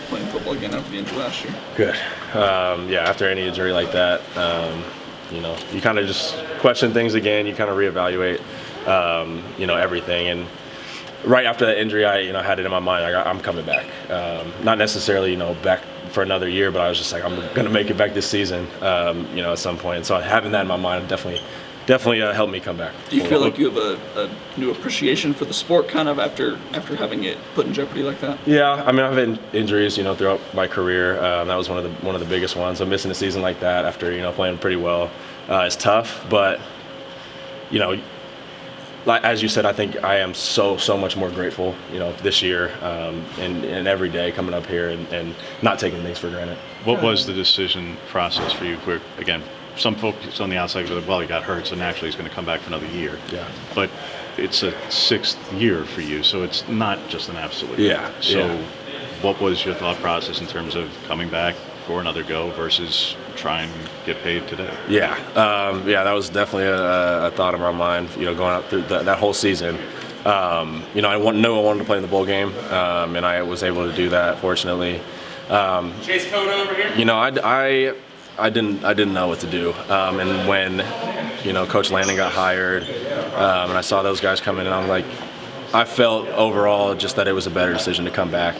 playing football again after the injury last year? Good. Yeah, after any injury like that, you kind of just question things again. You kind of reevaluate, everything. And right after that injury, I had it in my mind, I'm coming back. Not necessarily, back for another year, but I was just like, I'm going to make it back this season, at some point. And so having that in my mind definitely helped me come back. Do you feel like you have a new appreciation for the sport kind of after having it put in jeopardy like that? Yeah, I mean, I've had injuries, throughout my career. That was one of the biggest ones. So missing a season like that after, playing pretty well is tough. But, like as you said, I think I am so much more grateful, this year and every day coming up here and not taking things for granted. What was the decision process for you? Where, again, some folks on the outside go, well, he got hurt, so naturally he's going to come back for another year. Yeah. But it's a 6th year for you, so it's not just an absolute. Yeah. So yeah. What was your thought process in terms of coming back for another go versus try and get paid today? Yeah. That was definitely a thought in my mind, going out through that whole season. I knew I wanted to play in the bowl game, and I was able to do that, fortunately. Chase Code over here. I didn't know what to do, and when Coach Landon got hired, and I saw those guys come in, and I'm like, I felt overall just that it was a better decision to come back.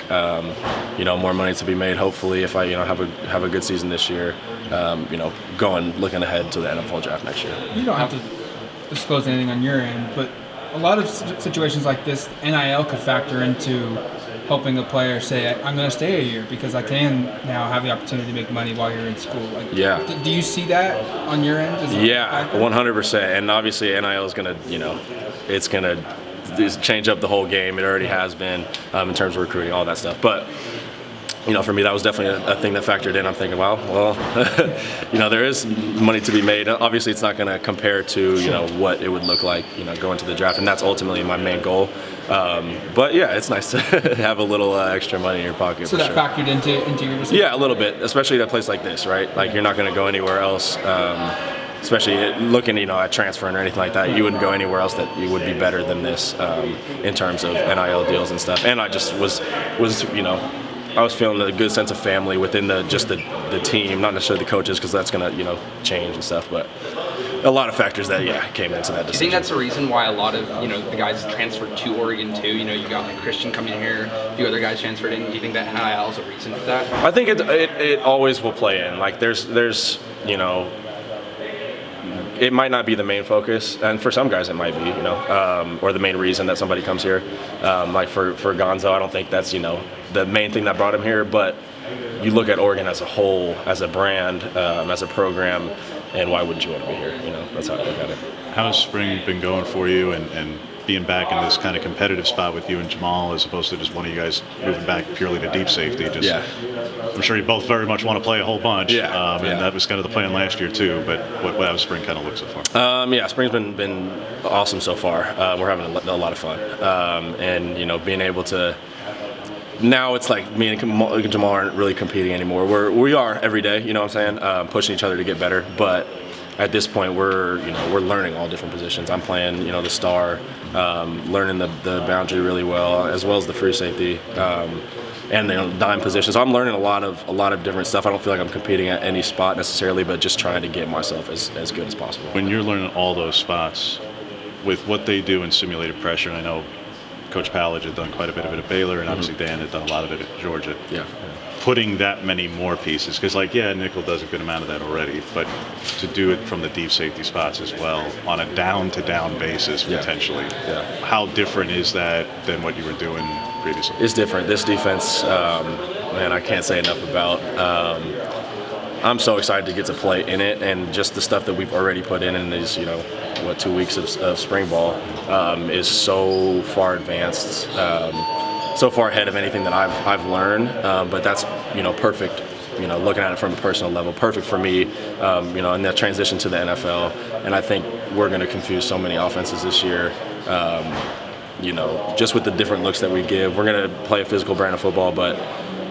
More money to be made. Hopefully, if I have a good season this year, looking ahead to the NFL draft next year. You don't have to disclose anything on your end, but a lot of situations like this, NIL could factor into helping a player say, I'm going to stay a year because I can now have the opportunity to make money while you're in school. Yeah. Do you see that on your end? Yeah, 100%. And obviously NIL is going to, it's going to change up the whole game. It already has been in terms of recruiting, all that stuff. But, for me, that was definitely a thing that factored in. I'm thinking, well, there is money to be made. Obviously, it's not going to compare to, what it would look like, going to the draft. And that's ultimately my main goal. But yeah, it's nice to have a little extra money in your pocket. So that factored into your decision? Yeah, a little bit, especially at a place like this, right? Like you're not going to go anywhere else, especially looking, at transferring or anything like that. You wouldn't go anywhere else that you would be better than this in terms of NIL deals and stuff. And I just was I was feeling a good sense of family within the team, not necessarily the coaches, because that's going to change and stuff, but a lot of factors that came into that decision. Do you think that's the reason why a lot of the guys transferred to Oregon too? You got like Christian coming in here, a few other guys transferred in. Do you think that NIL is a reason for that? I think it always will play in. Like there's it might not be the main focus, and for some guys it might be, or the main reason that somebody comes here. Like for Gonzo, I don't think that's the main thing that brought him here, but you look at Oregon as a whole, as a brand, as a program, and why wouldn't you want to be here? That's how I look at it. How has spring been going for you, and being back in this kind of competitive spot with you and Jamal, as opposed to just one of you guys moving back purely to deep safety? I'm sure you both very much want to play a whole bunch, and that was kind of the plan last year too. But what has spring kind of looked so far? Spring's been awesome so far. We're having a lot of fun, and being able to. Now it's like me and Jamal aren't really competing anymore. We are every day, what I'm saying, pushing each other to get better. But at this point, we're learning all different positions. I'm playing, the star, learning the boundary really well as the free safety, and dime positions. So I'm learning a lot of different stuff. I don't feel like I'm competing at any spot necessarily, but just trying to get myself as good as possible. When you're learning all those spots, with what they do in simulated pressure, and I know Coach Pallage had done quite a bit of it at Baylor, and obviously Dan had done a lot of it at Georgia. Yeah. Putting that many more pieces, because nickel does a good amount of that already, but to do it from the deep safety spots as well on a down-to-down basis potentially. Yeah. How different is that than what you were doing previously? It's different. This defense, I can't say enough about. I'm so excited to get to play in it, and just the stuff that we've already put in these, 2 weeks of spring ball is so far advanced, so far ahead of anything that I've learned. But that's perfect. Looking at it from a personal level, perfect for me. In that transition to the NFL, and I think we're going to confuse so many offenses this year. Just with the different looks that we give, we're going to play a physical brand of football, but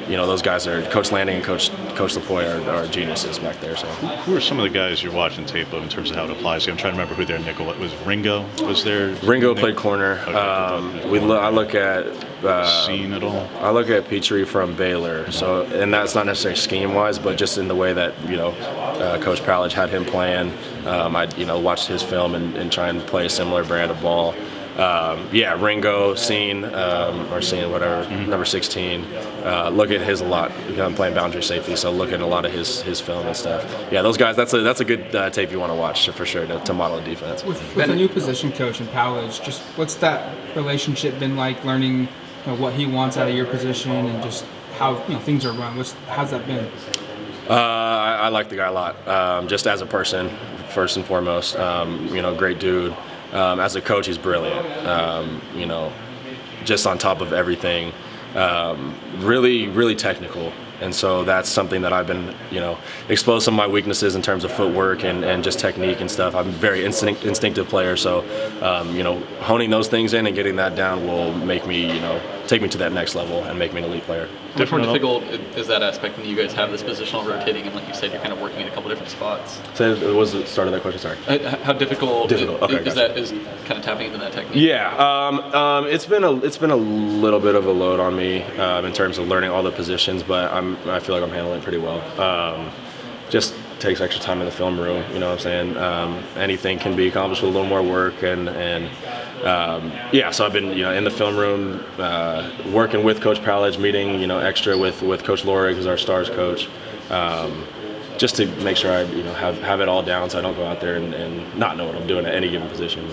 those guys are Coach Lanning and Coach Lapoy are geniuses back there. So who are some of the guys you're watching tape of in terms of how it applies? I'm trying to remember who their nickel was. Ringo was there. Ringo played corner. Okay. I look at Seen it all. I look at Petrie from Baylor. So, and that's not necessarily scheme wise, but just in the way that Coach Pallage had him playing. I watched his film and try and play a similar brand of ball. Ringo, Scene, whatever, number 16. Look at his a lot. I'm playing boundary safety, so look at a lot of his film and stuff. Yeah, those guys. That's a good tape you want to watch for sure to model a defense. With a new position coach and Pallage, just what's that relationship been like? Learning what he wants out of your position and just how things are run. How's that been? I like the guy a lot. Just as a person, first and foremost. Great dude. As a coach, he's brilliant. Just on top of everything, really, really technical. And so that's something that I've been, exposed some of my weaknesses in terms of footwork and just technique and stuff. I'm a very instinctive player, so, honing those things in and getting that down will make me, take me to that next level and make me an elite player. How much more difficult is that aspect when you guys have this positional rotating and, like you said, you're kind of working in a couple different spots? So what was the start of that question? Sorry. How difficult, Okay, is gotcha. is kind of tapping into that technique? Yeah, it's been a little bit of a load on me in terms of learning all the positions, but I feel like I'm handling it pretty well. Just takes extra time in the film room. You know what I'm saying? Anything can be accomplished with a little more work, so I've been in the film room working with Coach Pallage, meeting extra with Coach Lorig, who's our stars coach. Just to make sure I have it all down, so I don't go out there and not know what I'm doing at any given position.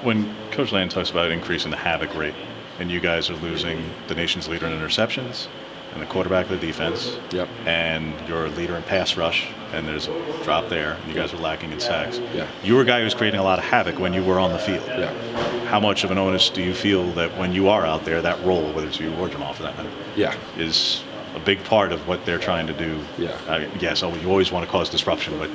When Coach Land talks about increasing the havoc rate, and you guys are losing the nation's leader in interceptions, and the quarterback of the defense, Yep. and your leader in pass rush, and there's a drop there, and you guys are lacking in sacks. Yeah. You were a guy who's creating a lot of havoc when you were on the field. Yeah. How much of an onus do you feel that when you are out there, that role, whether it's you or Jamal for that matter, Yeah. is a big part of what they're trying to do? Yeah. Yes, you always want to cause disruption, but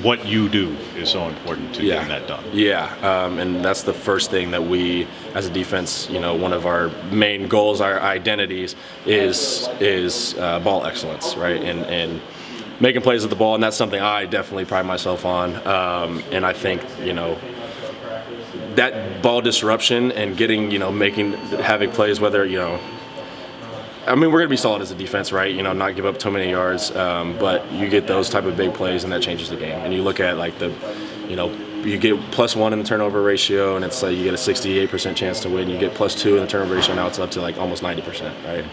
what you do is so important to getting that done. Yeah, and that's the first thing that we, as a defense, one of our main goals, our identities, is ball excellence, right? And making plays with the ball, and that's something I definitely pride myself on. And I think, that ball disruption and getting, making havoc plays, whether, we're going to be solid as a defense, right? Not give up too many yards, but you get those type of big plays, and that changes the game. And you look at you get +1 in the turnover ratio, and it's like you get a 68% chance to win. You get +2 in the turnover ratio, now it's up to almost 90%, right?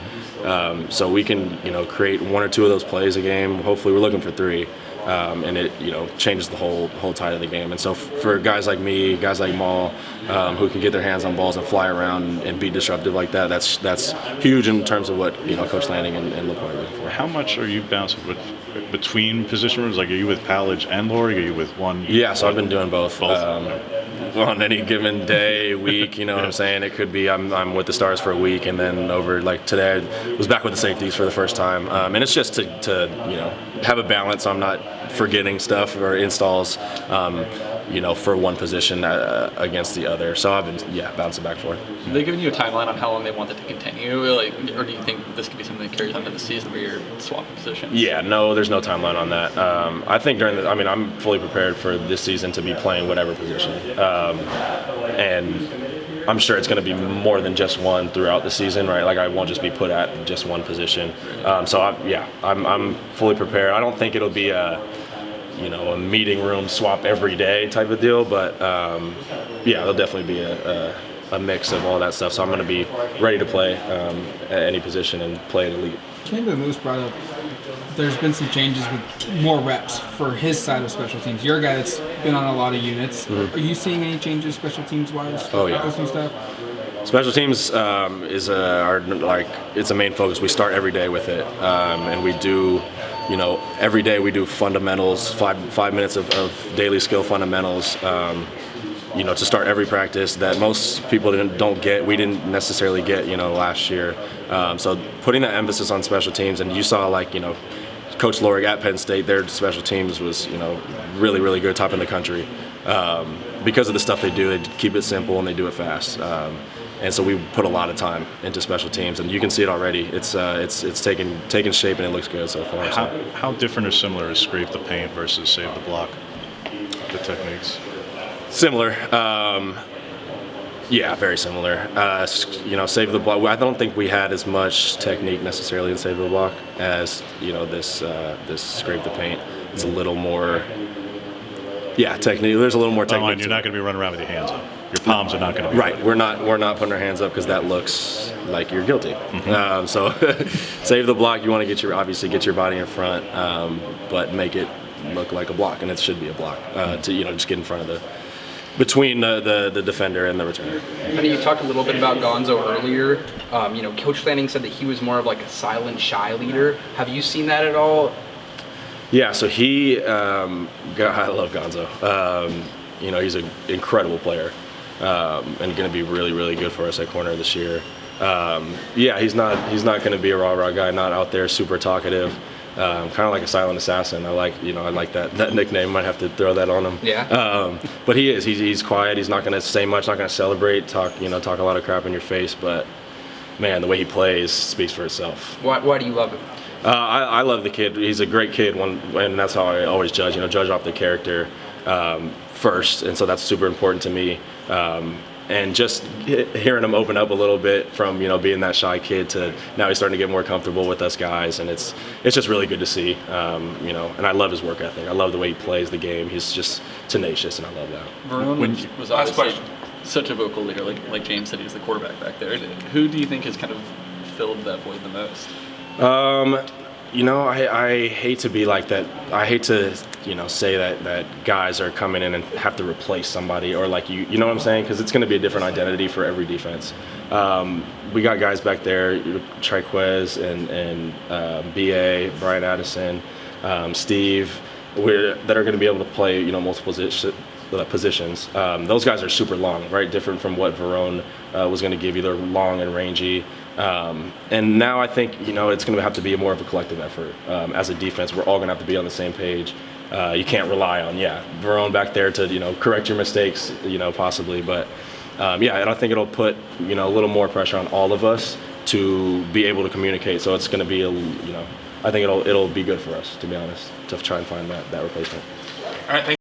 So we can, create 1 or 2 of those plays a game. Hopefully, we're looking for 3. And it changes the whole tide of the game. And so for guys like me, guys like Maul, who can get their hands on balls and fly around and be disruptive like that, that's huge in terms of what Coach Lanning and LaPointe are looking for. How much are you bouncing between position rooms? Like, are you with Pallage and Lorig? Are you with one? Yeah, so I've been doing both. On any given day, week, what I'm saying? It could be I'm with the Stars for a week, and then over today I was back with the safeties for the first time. And it's just to have a balance, so I'm not forgetting stuff or installs, for one position against the other. So I've been, bouncing back and forth. Have they given you a timeline on how long they want that to continue? Or do you think this could be something that carries on to the season where you're swapping positions? Yeah, no, there's no timeline on that. I think I'm fully prepared for this season to be playing whatever position. And I'm sure it's going to be more than just one throughout the season, right? I won't just be put at just one position. So I'm fully prepared. I don't think it'll be a meeting room swap every day type of deal, but there'll definitely be a mix of all that stuff. So I'm going to be ready to play at any position and play at elite. Canada Moose brought up there's been some changes with more reps for his side of special teams. You're a guy that's been on a lot of units. Mm-hmm. Are you seeing any changes special teams wise? Oh yeah. Stuff? Special teams is it's a main focus. We start every day with it, and we do, every day we do fundamentals, five minutes of daily skill fundamentals. To start every practice that most people don't get. We didn't necessarily get, last year. So putting that emphasis on special teams, and you saw Coach Lorig at Penn State, their special teams was, really, really good, top in the country. Because of the stuff they do, they keep it simple and they do it fast. And so we put a lot of time into special teams, and you can see it already. It's taking shape, and it looks good so far. How different or similar is scrape the paint versus save the block? The techniques. Similar. Yeah, very similar. Save the block. I don't think we had as much technique necessarily in save the block as this scrape the paint. It's a little more. Yeah, technique. There's a little more technique. You're not going to be running around with your hands up. Your palms are not going to be right. We're not putting our hands up because that looks like you're guilty. Mm-hmm. So save the block. You want to obviously get your body in front, but make it look like a block, and it should be a block. To just get in front of between the defender and the returner. I mean, you talked a little bit about Gonzo earlier. Coach Lanning said that he was more of like a silent, shy leader. Have you seen that at all? Yeah, so I love Gonzo. He's an incredible player, and going to be really, really good for us at corner this year. He's not going to be a rah-rah guy, not out there super talkative. Kind of like a silent assassin. I like that nickname. Might have to throw that on him. Yeah. But he is. He's quiet. He's not going to say much. Not going to celebrate. Talk a lot of crap in your face. But man, the way he plays speaks for itself. Why do you love him? I love the kid. He's a great kid. And that's how I always judge. Judge off the character first. And so that's super important to me. And just hearing him open up a little bit from being that shy kid to now he's starting to get more comfortable with us guys, and it's just really good to see. And I love his work ethic. I love the way he plays the game. He's just tenacious, and I love that. Varone was obviously such a vocal leader, like James said, he's the quarterback back there. Who do you think has kind of filled that void the most? I hate to be like that. I hate to say that guys are coming in and have to replace somebody, or like you know what I'm saying, because it's going to be a different identity for every defense. We got guys back there, Triquez and BA, Brian Addison, Steve, that are going to be able to play multiple positions. Those guys are super long, right? Different from what Varone was going to give you. They're long and rangy. And now I think it's going to have to be more of a collective effort. As a defense, we're all going to have to be on the same page. You can't rely on Varone back there to correct your mistakes, possibly, but and I think it'll put a little more pressure on all of us to be able to communicate. So it's going to be I think it'll be good for us, to be honest, to try and find that replacement. All right, thank you.